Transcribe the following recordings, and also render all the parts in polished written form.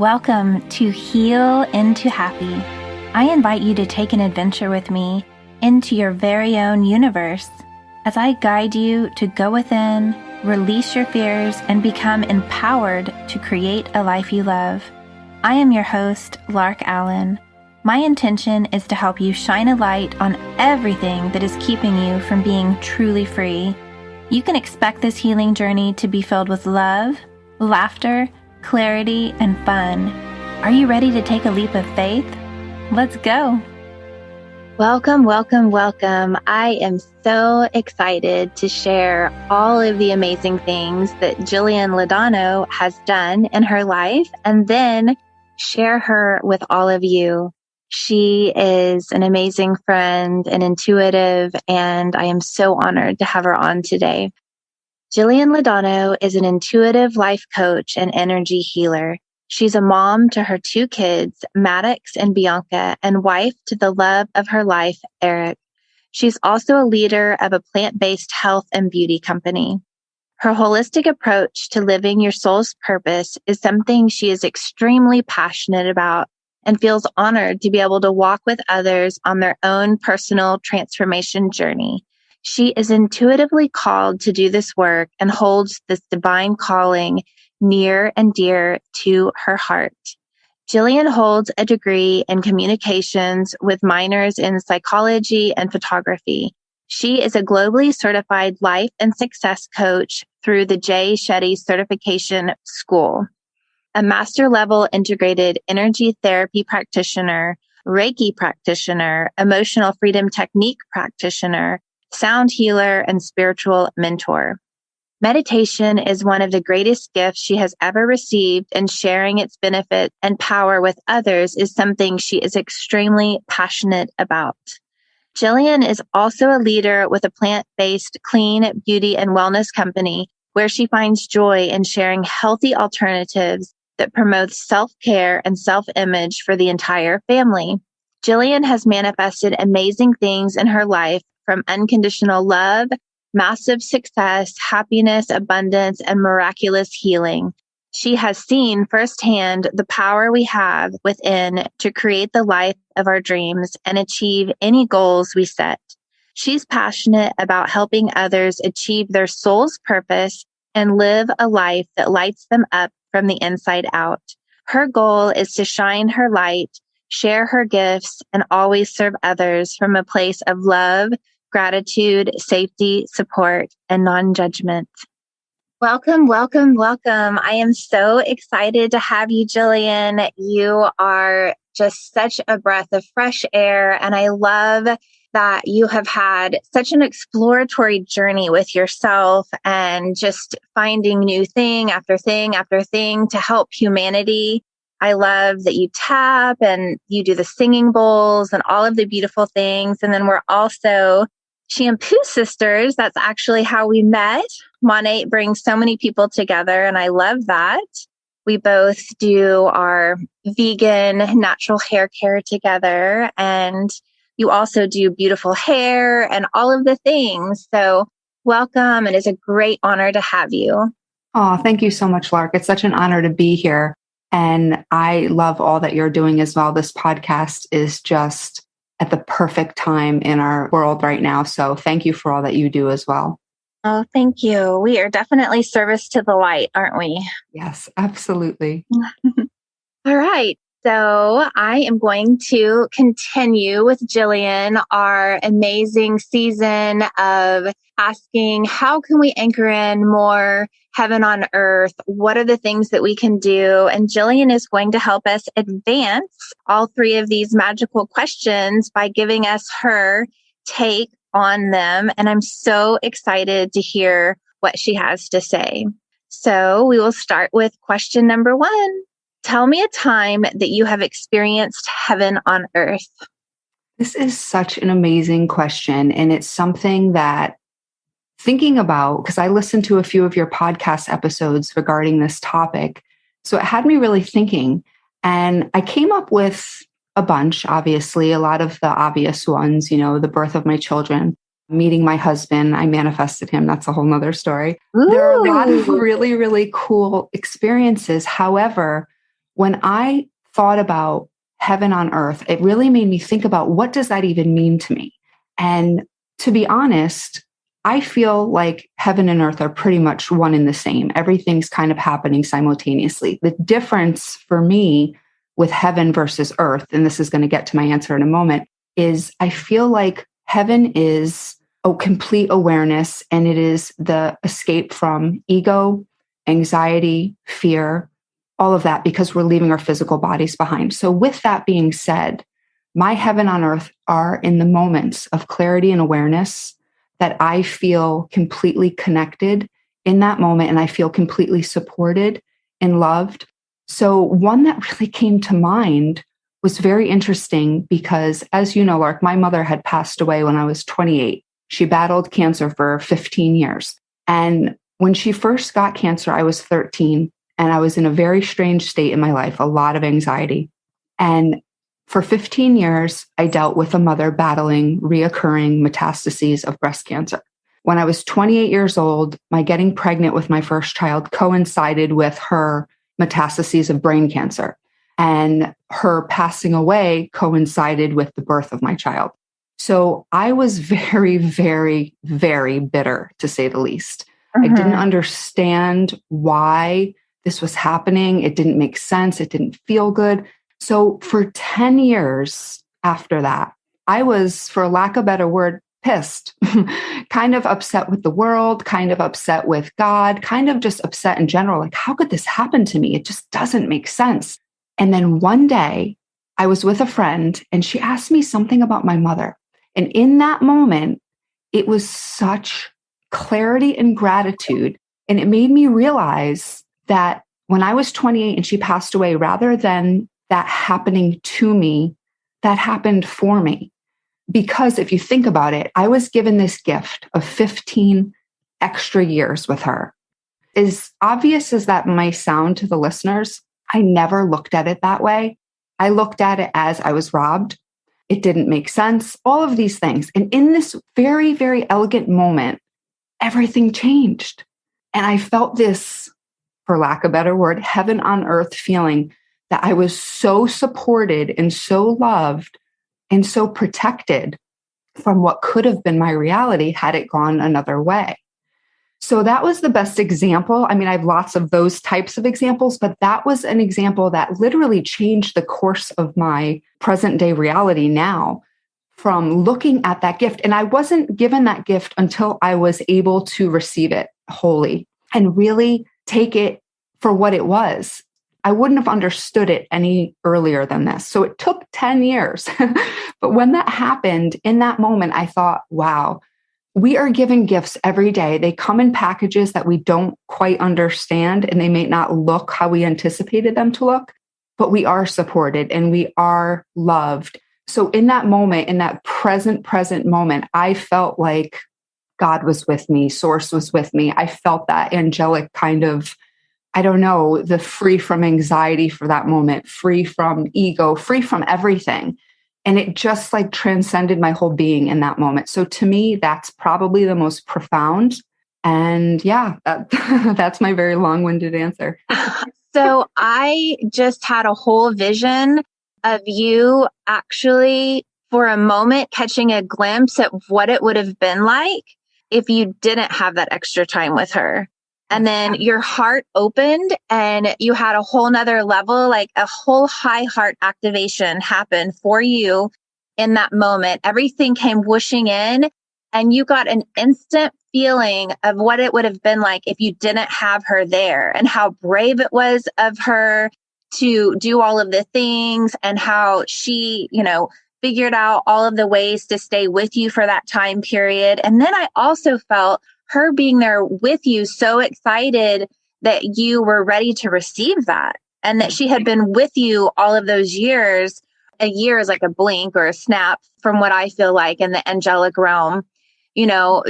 Welcome to Heal into Happy. I invite you to take an adventure with me into your very own universe as I guide you to go within, release your fears, and become empowered to create a life you love. I am your host, Lark Allen. My intention is to help you shine a light on everything that is keeping you from being truly free. You can expect this healing journey to be filled with love, laughter, clarity, and fun. Are you ready to take a leap of faith? Let's go. Welcome, welcome, welcome. I am so excited to share all of the amazing things that Jillian Laudano has done in her life and then share her with all of you. She is an amazing friend and intuitive, and I am so honored to have her on today. Jillian Laudano is an intuitive life coach and energy healer. She's a mom to her 2 kids, Maddox and Bianca, and wife to the love of her life, Eric. She's also a leader of a plant-based health and beauty company. Her holistic approach to living your soul's purpose is something she is extremely passionate about and feels honored to be able to walk with others on their own personal transformation journey. She is intuitively called to do this work and holds this divine calling near and dear to her heart. Jillian holds a degree in communications with minors in psychology and photography. She is a globally certified life and success coach through the J. Shetty Certification School, a master level integrated energy therapy practitioner, Reiki practitioner, emotional freedom technique practitioner, sound healer, and spiritual mentor. Meditation is one of the greatest gifts she has ever received, and sharing its benefit and power with others is something she is extremely passionate about. Jillian is also a leader with a plant-based clean beauty and wellness company where she finds joy in sharing healthy alternatives that promote self-care and self-image for the entire family. Jillian has manifested amazing things in her life, from unconditional love, massive success, happiness, abundance, and miraculous healing. She has seen firsthand the power we have within to create the life of our dreams and achieve any goals we set. She's passionate about helping others achieve their soul's purpose and live a life that lights them up from the inside out. Her goal is to shine her light, share her gifts, and always serve others from a place of love, gratitude, safety, support, and non-judgment. Welcome, welcome, welcome. I am so excited to have you, Jillian. You are just such a breath of fresh air, and I love that you have had such an exploratory journey with yourself and just finding new thing after thing after thing to help humanity. I love that you tap and you do the singing bowls and all of the beautiful things. And then we're also shampoo sisters. That's actually how we met. Monat brings so many people together, and I love that. We both do our vegan natural hair care together, and you also do beautiful hair and all of the things. So welcome, and it's a great honor to have you. Oh, thank you so much, Lark. It's such an honor to be here. And I love all that you're doing as well. This podcast is just at the perfect time in our world right now. So thank you for all that you do as well. Oh, thank you. We are definitely service to the light, aren't we? Yes, absolutely. All right. So I am going to continue with Jillian, our amazing season of asking, how can we anchor in more heaven on earth? What are the things that we can do? And Jillian is going to help us advance all 3 of these magical questions by giving us her take on them. And I'm so excited to hear what she has to say. So we will start with question number 1. Tell me a time that you have experienced heaven on earth. This is such an amazing question. And it's something that thinking about, because I listened to a few of your podcast episodes regarding this topic. So it had me really thinking. And I came up with a bunch, obviously, a lot of the obvious ones, the birth of my children, meeting my husband. I manifested him. That's a whole nother story. Ooh. There are a lot of really, really cool experiences. However, when I thought about heaven on earth, it really made me think about what does that even mean to me? And to be honest, I feel like heaven and earth are pretty much one and the same. Everything's kind of happening simultaneously. The difference for me with heaven versus earth, and this is going to get to my answer in a moment, is I feel like heaven is a complete awareness, and it is the escape from ego, anxiety, fear, all of that, because we're leaving our physical bodies behind. So with that being said, my heaven on earth are in the moments of clarity and awareness that I feel completely connected in that moment, and I feel completely supported and loved. So one that really came to mind was very interesting because, as you know, Lark, my mother had passed away when I was 28. She battled cancer for 15 years. And when she first got cancer, I was 13. And I was in a very strange state in my life, a lot of anxiety. And for 15 years, I dealt with a mother battling reoccurring metastases of breast cancer. When I was 28 years old, my getting pregnant with my first child coincided with her metastases of brain cancer. And her passing away coincided with the birth of my child. So I was very, very, very bitter, to say the least. I didn't understand why this was happening. It didn't make sense. It didn't feel good. So for 10 years after that, I was, for lack of a better word, pissed, kind of upset with the world, kind of upset with God, kind of just upset in general. Like, how could this happen to me? It just doesn't make sense. And then one day I was with a friend and she asked me something about my mother. And in that moment, it was such clarity and gratitude. And it made me realize that when I was 28 and she passed away, rather than that happening to me, that happened for me. Because if you think about it, I was given this gift of 15 extra years with her. As obvious as that might sound to the listeners, I never looked at it that way. I looked at it as I was robbed. It didn't make sense, all of these things. And in this very, very elegant moment, everything changed. And I felt this, for lack of a better word, heaven on earth feeling that I was so supported and so loved and so protected from what could have been my reality had it gone another way. So that was the best example. I mean, I have lots of those types of examples, but that was an example that literally changed the course of my present day reality now, from looking at that gift. And I wasn't given that gift until I was able to receive it wholly and really take it for what it was. I wouldn't have understood it any earlier than this. So it took 10 years. But when that happened, in that moment, I thought, wow, we are given gifts every day. They come in packages that we don't quite understand, and they may not look how we anticipated them to look, but we are supported and we are loved. So in that moment, in that present moment, I felt like God was with me, Source was with me. I felt that angelic kind of, I don't know, the free from anxiety for that moment, free from ego, free from everything. And it just like transcended my whole being in that moment. So to me, that's probably the most profound. And yeah, that's my very long-winded answer. So I just had a whole vision of you actually, for a moment, catching a glimpse at what it would have been like if you didn't have that extra time with her. And then your heart opened and you had a whole nother level, like a whole high heart activation happened for you in that moment. Everything came whooshing in and you got an instant feeling of what it would have been like if you didn't have her there, and how brave it was of her to do all of the things, and how she, figured out all of the ways to stay with you for that time period. And then I also felt her being there with you, so excited that you were ready to receive that, and that she had been with you all of those years. A year is like a blink or a snap from what I feel like in the angelic realm,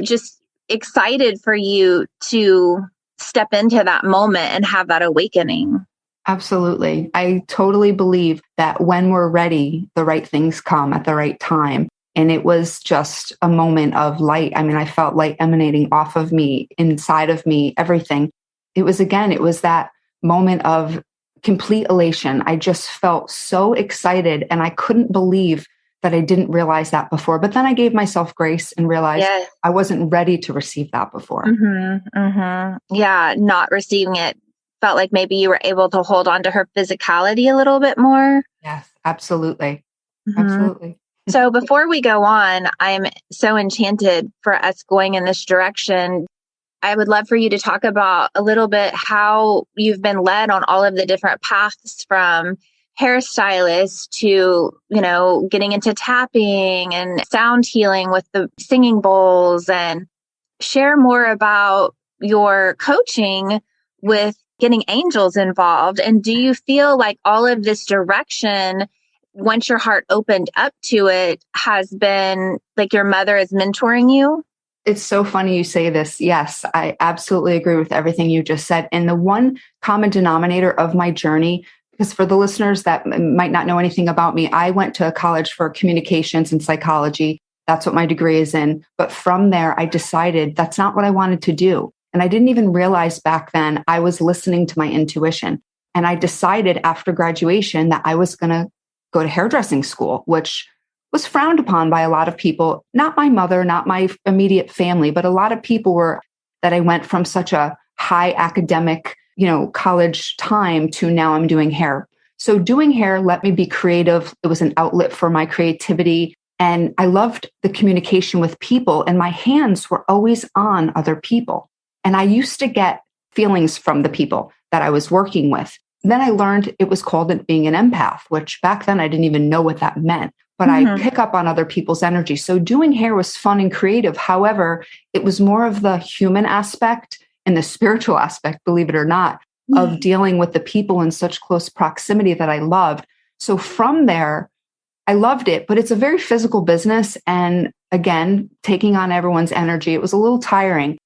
just excited for you to step into that moment and have that awakening. Absolutely. I totally believe that when we're ready, the right things come at the right time. And it was just a moment of light. I mean, I felt light emanating off of me, inside of me, everything. It was that moment of complete elation. I just felt so excited and I couldn't believe that I didn't realize that before. But then I gave myself grace and realized I wasn't ready to receive that before. Yeah, not receiving it felt like maybe you were able to hold on to her physicality a little bit more. Yes, absolutely. Absolutely. So before we go on, I'm so enchanted for us going in this direction. I would love for you to talk about a little bit how you've been led on all of the different paths from hairstylist to, getting into tapping and sound healing with the singing bowls, and share more about your coaching with getting angels involved. And do you feel like all of this direction, once your heart opened up to it, has been like your mother is mentoring you? It's so funny you say this. Yes, I absolutely agree with everything you just said. And the one common denominator of my journey, because for the listeners that might not know anything about me, I went to college for communications and psychology. That's what my degree is in. But from there, I decided that's not what I wanted to do. And I didn't even realize back then I was listening to my intuition. And I decided after graduation that I was going to go to hairdressing school, which was frowned upon by a lot of people, not my mother, not my immediate family, but a lot of people were that I went from such a high academic, college time to now I'm doing hair. So doing hair let me be creative. It was an outlet for my creativity. And I loved the communication with people, and my hands were always on other people. And I used to get feelings from the people that I was working with. Then I learned it was called being an empath, which back then I didn't even know what that meant. But I pick up on other people's energy. So doing hair was fun and creative. However, it was more of the human aspect and the spiritual aspect, believe it or not, of dealing with the people in such close proximity that I loved. So from there, I loved it, but it's a very physical business. And again, taking on everyone's energy, it was a little tiring.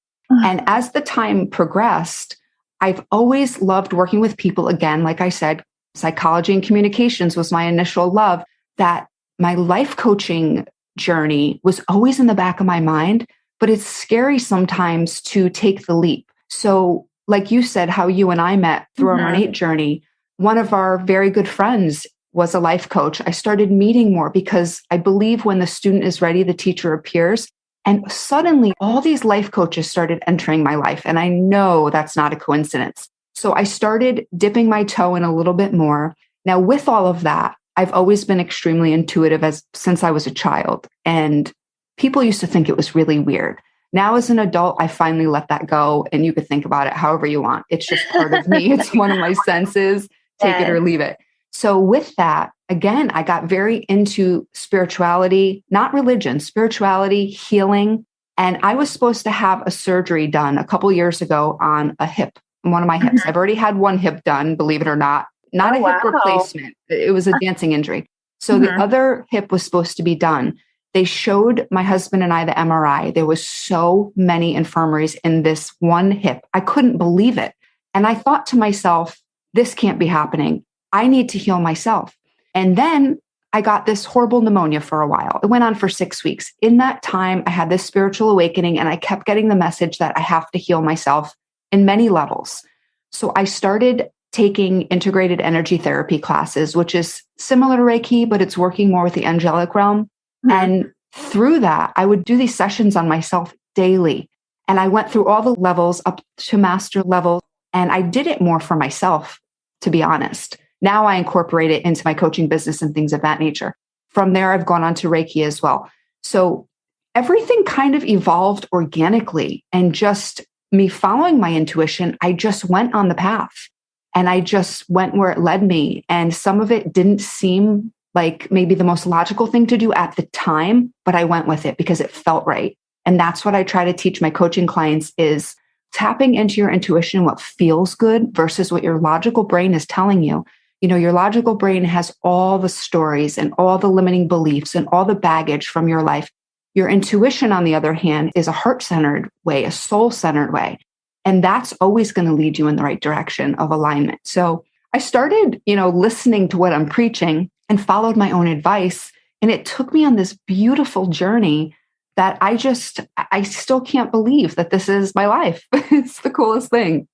And as the time progressed, I've always loved working with people. Again, like I said, psychology and communications was my initial love. That my life coaching journey was always in the back of my mind, but it's scary sometimes to take the leap. So like you said, how you and I met through our innate journey, one of our very good friends was a life coach. I started meeting more because I believe when the student is ready, the teacher appears. And suddenly all these life coaches started entering my life. And I know that's not a coincidence. So I started dipping my toe in a little bit more. Now, with all of that, I've always been extremely intuitive since I was a child. And people used to think it was really weird. Now, as an adult, I finally let that go. And you could think about it however you want. It's just part of me. It's one of my senses. Take it or leave it. So with that, again, I got very into spirituality, not religion, spirituality, healing. And I was supposed to have a surgery done a couple years ago on a hip, one of my hips. I've already had one hip done, believe it or not. Not a hip replacement. It was a dancing injury. So the other hip was supposed to be done. They showed my husband and I the MRI. There was so many infirmaries in this one hip. I couldn't believe it. And I thought to myself, this can't be happening. I need to heal myself. And then I got this horrible pneumonia for a while. It went on for 6 weeks. In that time, I had this spiritual awakening and I kept getting the message that I have to heal myself in many levels. So I started taking integrated energy therapy classes, which is similar to Reiki, but it's working more with the angelic realm. And through that, I would do these sessions on myself daily. And I went through all the levels up to master level. And I did it more for myself, to be honest. Now I incorporate it into my coaching business and things of that nature. From there, I've gone on to Reiki as well. So everything kind of evolved organically, and just me following my intuition, I just went on the path. And I just went where it led me. And some of it didn't seem like maybe the most logical thing to do at the time, but I went with it because it felt right. And that's what I try to teach my coaching clients is tapping into your intuition, what feels good versus what your logical brain is telling you. Your logical brain has all the stories and all the limiting beliefs and all the baggage from your life. Your intuition, on the other hand, is a heart-centered way, a soul-centered way. And that's always going to lead you in the right direction of alignment. So I started, listening to what I'm preaching and followed my own advice. And it took me on this beautiful journey that I still can't believe that this is my life. It's the coolest thing.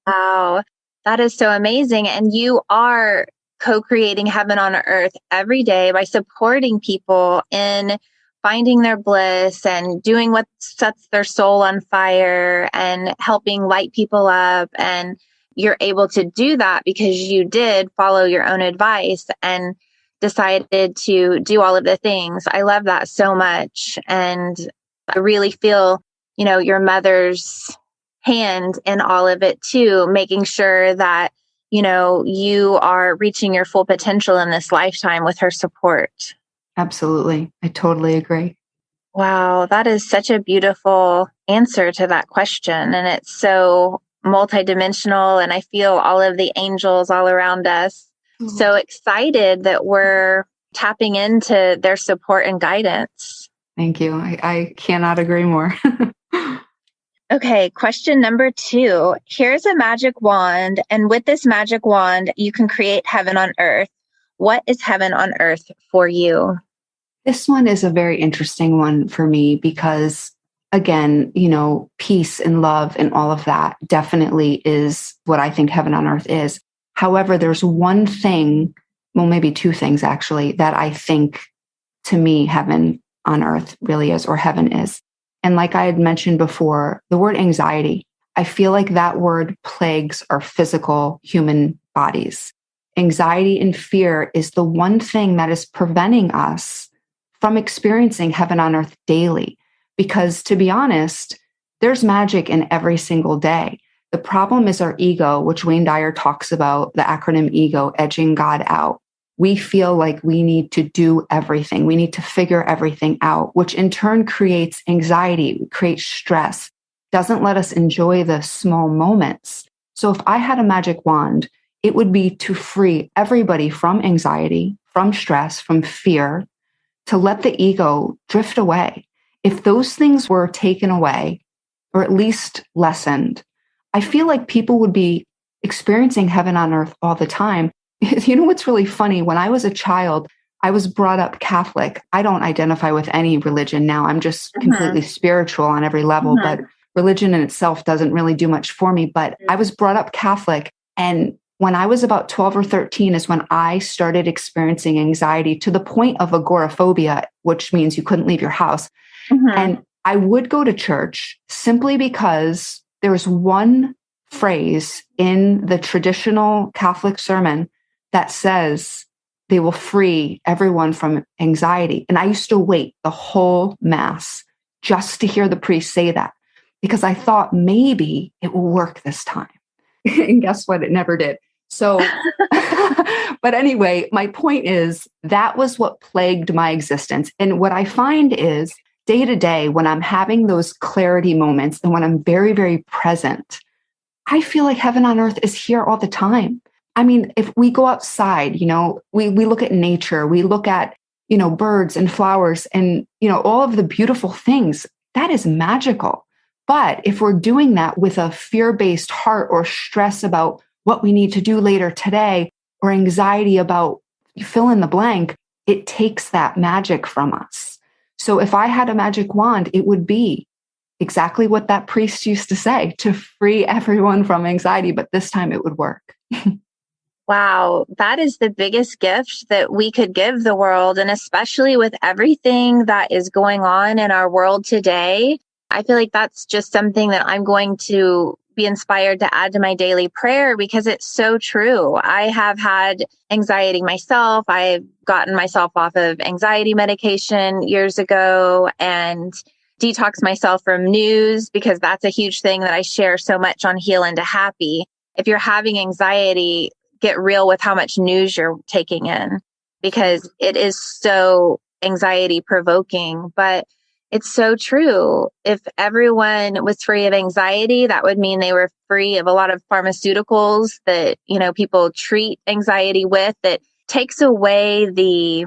Wow. That is so amazing. And you are co-creating heaven on earth every day by supporting people in finding their bliss and doing what sets their soul on fire and helping light people up. And you're able to do that because you did follow your own advice and decided to do all of the things. I love that so much. And I really feel, your mother's hand in all of it too, making sure that, you are reaching your full potential in this lifetime with her support. Absolutely. I totally agree. Wow, that is such a beautiful answer to that question. And it's so multidimensional. And I feel all of the angels all around us. So excited that we're tapping into their support and guidance. Thank you. I cannot agree more. Okay, question number 2. Here's a magic wand. And with this magic wand, you can create heaven on earth. What is heaven on earth for you? This one is a very interesting one for me because, again, peace and love and all of that definitely is what I think heaven on earth is. However, there's one thing, well, maybe two things actually, that I think to me heaven on earth really is, or heaven is. And like I had mentioned before, the word anxiety, I feel like that word plagues our physical human bodies. Anxiety and fear is the one thing that is preventing us from experiencing heaven on earth daily. Because to be honest, there's magic in every single day. The problem is our ego, which Wayne Dyer talks about, the acronym ego, edging God out. We feel like we need to do everything. We need to figure everything out, which in turn creates anxiety, creates stress, doesn't let us enjoy the small moments. So if I had a magic wand, it would be to free everybody from anxiety, from stress, from fear, to let the ego drift away. If those things were taken away, or at least lessened, I feel like people would be experiencing heaven on earth all the time. You know what's really funny? When I was a child, I was brought up Catholic. I don't identify with any religion now. I'm just completely spiritual on every level, but religion in itself doesn't really do much for me. But I was brought up Catholic. And when I was about 12 or 13 is when I started experiencing anxiety to the point of agoraphobia, which means you couldn't leave your house. And I would go to church simply because there was one phrase in the traditional Catholic sermon that says they will free everyone from anxiety. And I used to wait the whole Mass just to hear the priest say that, because I thought maybe it will work this time. And guess what? It never did. So, but anyway, my point is that was what plagued my existence. And what I find is day to day, when I'm having those clarity moments and when I'm very, very present, I feel like heaven on earth is here all the time. I mean, if we go outside, we look at nature, we look at, birds and flowers and, all of the beautiful things, that is magical. But if we're doing that with a fear-based heart or stress about what we need to do later today, or anxiety about fill in the blank, it takes that magic from us. So if I had a magic wand, it would be exactly what that priest used to say, to free everyone from anxiety, but this time it would work. Wow, that is the biggest gift that we could give the world. And especially with everything that is going on in our world today, I feel like that's just something that I'm going to be inspired to add to my daily prayer, because it's so true. I have had anxiety myself. I've gotten myself off of anxiety medication years ago and detox myself from news, because that's a huge thing that I share so much on Heal Into Happy. If you're having anxiety, get real with how much news you're taking in, because it is so anxiety provoking. But it's so true. If everyone was free of anxiety, that would mean they were free of a lot of pharmaceuticals that, people treat anxiety with, that takes away a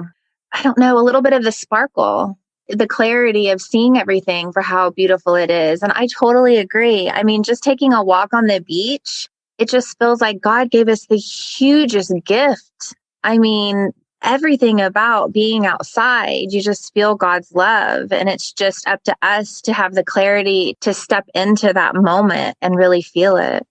little bit of the sparkle, the clarity of seeing everything for how beautiful it is. And I totally agree. I mean, just taking a walk on the beach, it just feels like God gave us the hugest gift. I mean, everything about being outside, you just feel God's love. And it's just up to us to have the clarity to step into that moment and really feel it.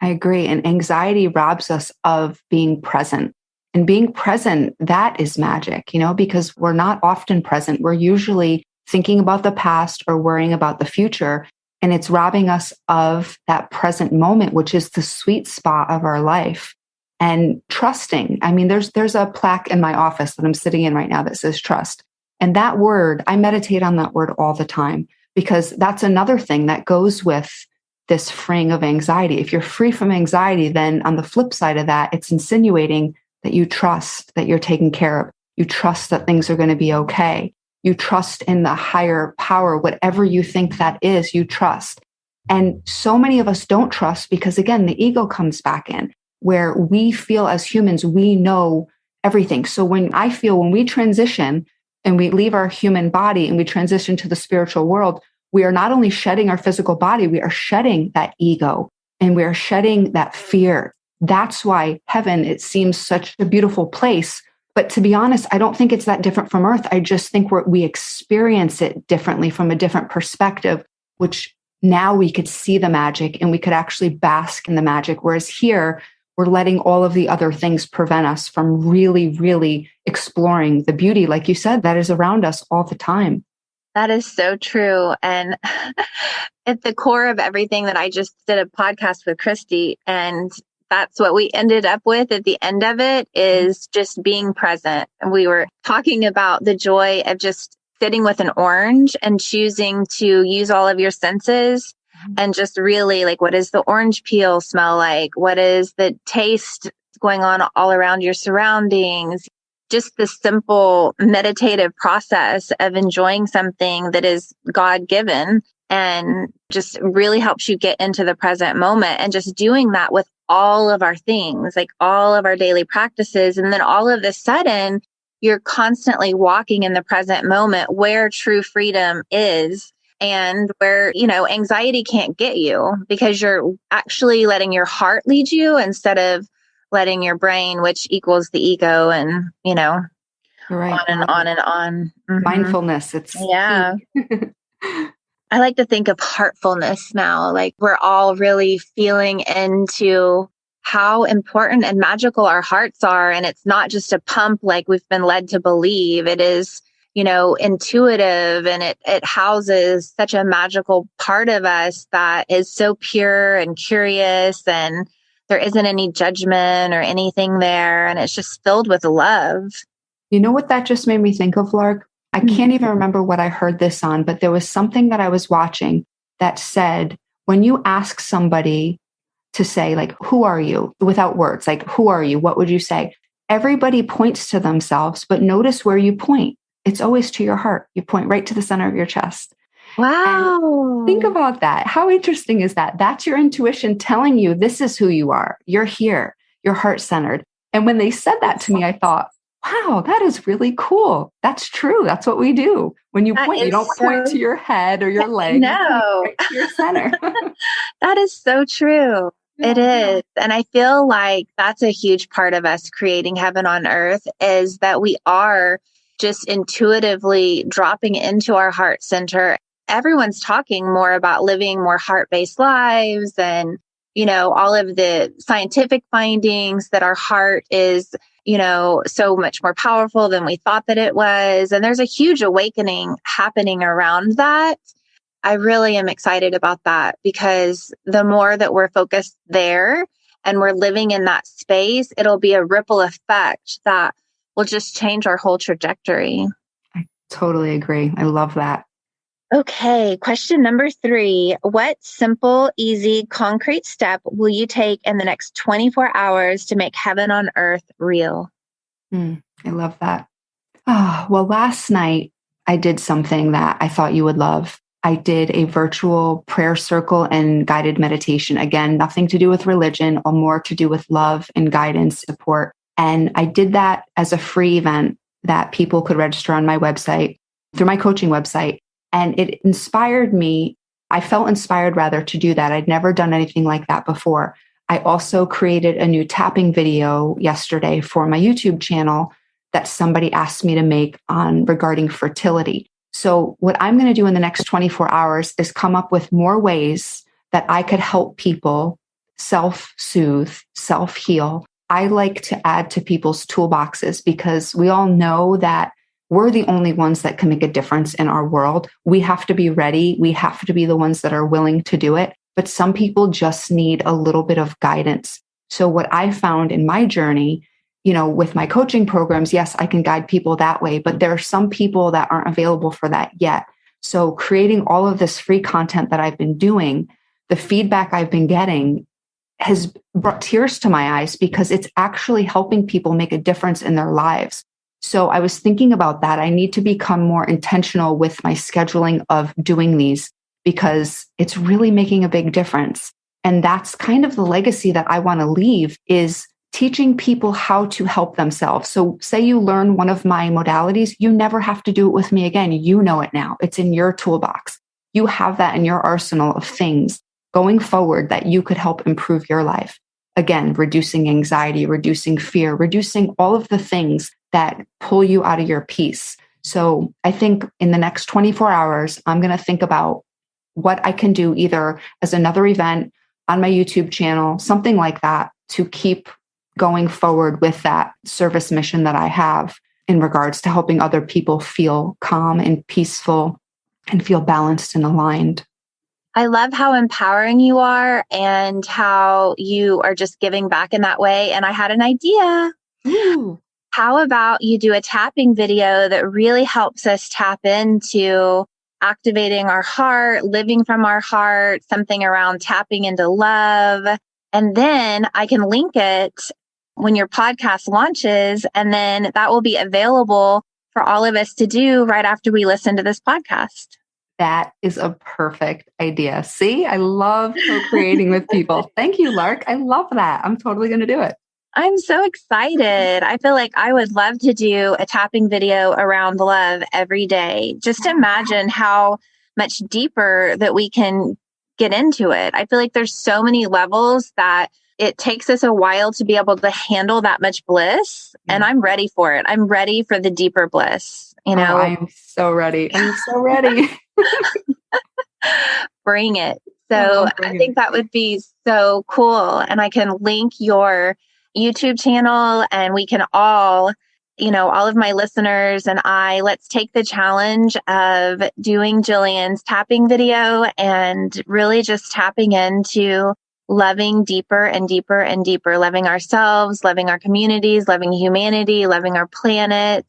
I agree. And anxiety robs us of being present. And being present, that is magic, because we're not often present. We're usually thinking about the past or worrying about the future. And it's robbing us of that present moment, which is the sweet spot of our life. And trusting. I mean, there's a plaque in my office that I'm sitting in right now that says trust. And that word, I meditate on that word all the time, because that's another thing that goes with this freeing of anxiety. If you're free from anxiety, then on the flip side of that, it's insinuating that you trust that you're taken care of. You trust that things are going to be okay. You trust in the higher power, whatever you think that is, you trust. And so many of us don't trust because, again, the ego comes back in, where we feel as humans, we know everything. So when we transition and we leave our human body and we transition to the spiritual world, we are not only shedding our physical body, we are shedding that ego and we are shedding that fear. That's why heaven, it seems such a beautiful place. But to be honest, I don't think it's that different from earth. I just think we experience it differently from a different perspective, which now we could see the magic and we could actually bask in the magic. Whereas here, we're letting all of the other things prevent us from really, really exploring the beauty, like you said, that is around us all the time. That is so true. And at the core of everything that I just did a podcast with Christy, and that's what we ended up with at the end of it, is just being present. And we were talking about the joy of just sitting with an orange and choosing to use all of your senses and just really, like, what does the orange peel smell like? What is the taste going on all around your surroundings? Just the simple meditative process of enjoying something that is God-given and just really helps you get into the present moment, and just doing that with all of our things, like all of our daily practices. And then all of a sudden, you're constantly walking in the present moment where true freedom is, and where, anxiety can't get you, because you're actually letting your heart lead you instead of letting your brain, which equals the ego, and, Right. on and on and on. Mm-hmm. Mindfulness. Yeah. I like to think of heartfulness now. Like, we're all really feeling into how important and magical our hearts are. And it's not just a pump like we've been led to believe. It is, intuitive, and it houses such a magical part of us that is so pure and curious, and there isn't any judgment or anything there. And it's just filled with love. You know what that just made me think of, Lark? I can't even remember what I heard this on, but there was something that I was watching that said, when you ask somebody to say, like, who are you? Without words, like, who are you? What would you say? Everybody points to themselves, but notice where you point. It's always to your heart. You point right to the center of your chest. Wow. And think about that. How interesting is that? That's your intuition telling you this is who you are. You're here. You're heart-centered. And when they said that to me, I thought, wow, that is really cool. That's true. That's what we do. When you point, you don't point to your head or your leg. No. Right to your center. That is so true. It is. And I feel like that's a huge part of us creating heaven on earth, is that we are just intuitively dropping into our heart center. Everyone's talking more about living more heart-based lives, and, all of the scientific findings that our heart is, so much more powerful than we thought that it was. And there's a huge awakening happening around that. I really am excited about that, because the more that we're focused there and we're living in that space, it'll be a ripple effect that will just change our whole trajectory. I totally agree. I love that. Okay, question number 3. What simple, easy, concrete step will you take in the next 24 hours to make heaven on earth real? I love that. Well, last night I did something that I thought you would love. I did a virtual prayer circle and guided meditation. Again, nothing to do with religion, or more to do with love and guidance support. And I did that as a free event that people could register on my website, through my coaching website. And it inspired me. I felt inspired, rather, to do that. I'd never done anything like that before. I also created a new tapping video yesterday for my YouTube channel that somebody asked me to make regarding fertility. So what I'm going to do in the next 24 hours is come up with more ways that I could help people self-soothe, self-heal, I like to add to people's toolboxes because we all know that we're the only ones that can make a difference in our world. We have to be ready. We have to be the ones that are willing to do it. But some people just need a little bit of guidance. So what I found in my journey, with my coaching programs, yes, I can guide people that way, but there are some people that aren't available for that yet. So creating all of this free content that I've been doing, the feedback I've been getting has brought tears to my eyes because it's actually helping people make a difference in their lives. So I was thinking about that. I need to become more intentional with my scheduling of doing these because it's really making a big difference. And that's kind of the legacy that I want to leave, is teaching people how to help themselves. So say you learn one of my modalities, you never have to do it with me again. You know it now. It's in your toolbox. You have that in your arsenal of things going forward that you could help improve your life. Again, reducing anxiety, reducing fear, reducing all of the things that pull you out of your peace. So I think in the next 24 hours, I'm going to think about what I can do either as another event on my YouTube channel, something like that, to keep going forward with that service mission that I have in regards to helping other people feel calm and peaceful and feel balanced and aligned. I love how empowering you are and how you are just giving back in that way. And I had an idea. Ooh. How about you do a tapping video that really helps us tap into activating our heart, living from our heart, something around tapping into love. And then I can link it when your podcast launches, and then that will be available for all of us to do right after we listen to this podcast. That is a perfect idea. See, I love co-creating with people. Thank you, Lark. I love that. I'm totally going to do it. I'm so excited. I feel like I would love to do a tapping video around love every day. Just imagine how much deeper that we can get into it. I feel like there's so many levels that it takes us a while to be able to handle that much bliss. And I'm ready for it. I'm ready for the deeper bliss. Oh, I'm so ready. I'm so ready. Bring it. So I think that would be so cool. And I can link your YouTube channel, and we can all, all of my listeners and let's take the challenge of doing Jillian's tapping video and really just tapping into loving deeper and deeper and deeper, loving ourselves, loving our communities, loving humanity, loving our planet.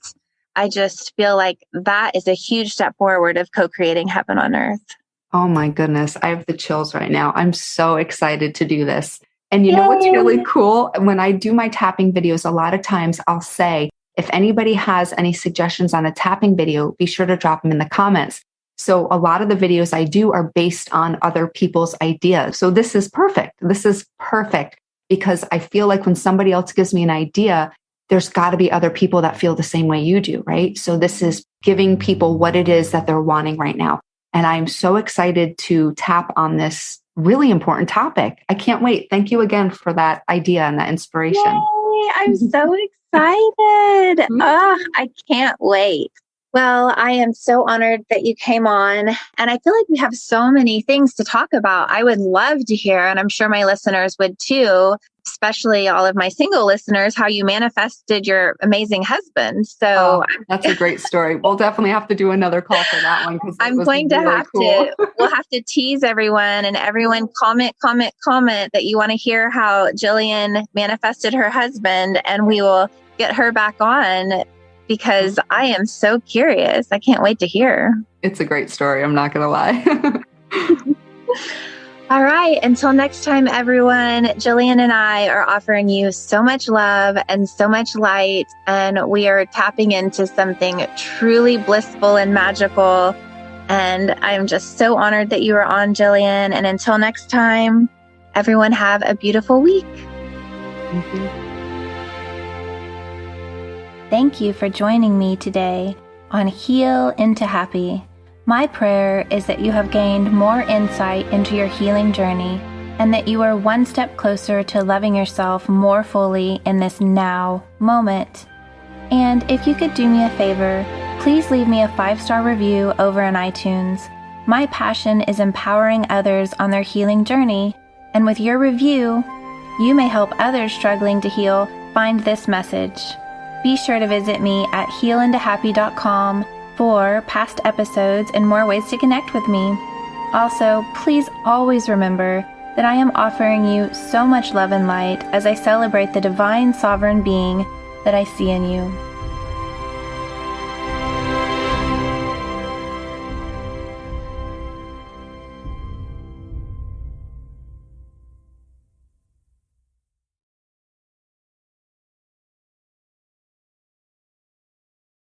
I just feel like that is a huge step forward of co-creating heaven on earth. Oh my goodness. I have the chills right now. I'm so excited to do this. And you know what's really cool? When I do my tapping videos, a lot of times I'll say, if anybody has any suggestions on a tapping video, be sure to drop them in the comments. So a lot of the videos I do are based on other people's ideas. So this is perfect. This is perfect because I feel like when somebody else gives me an idea, there's got to be other people that feel the same way you do, right? So this is giving people what it is that they're wanting right now. And I'm so excited to tap on this really important topic. I can't wait. Thank you again for that idea and that inspiration. Yay, I'm so excited. I can't wait. Well, I am so honored that you came on. And I feel like we have so many things to talk about. I would love to hear, and I'm sure my listeners would too, especially all of my single listeners, how you manifested your amazing husband. So that's a great story. We'll definitely have to do another call for that one. I'm going to have to, we'll have to tease everyone, and everyone comment that you want to hear how Jillian manifested her husband, and we will get her back on because I am so curious. I can't wait to hear. It's a great story. I'm not going to lie. All right. Until next time, everyone, Jillian and I are offering you so much love and so much light, and we are tapping into something truly blissful and magical. And I'm just so honored that you are on, Jillian. And until next time, everyone have a beautiful week. Thank you. Thank you for joining me today on Heal into Happy. My prayer is that you have gained more insight into your healing journey and that you are one step closer to loving yourself more fully in this now moment. And if you could do me a favor, please leave me a 5-star review over on iTunes. My passion is empowering others on their healing journey, And with your review, you may help others struggling to heal find this message. Be sure to visit me at healintohappy.com for past episodes and more ways to connect with me. Also, please always remember that I am offering you so much love and light as I celebrate the divine sovereign being that I see in you.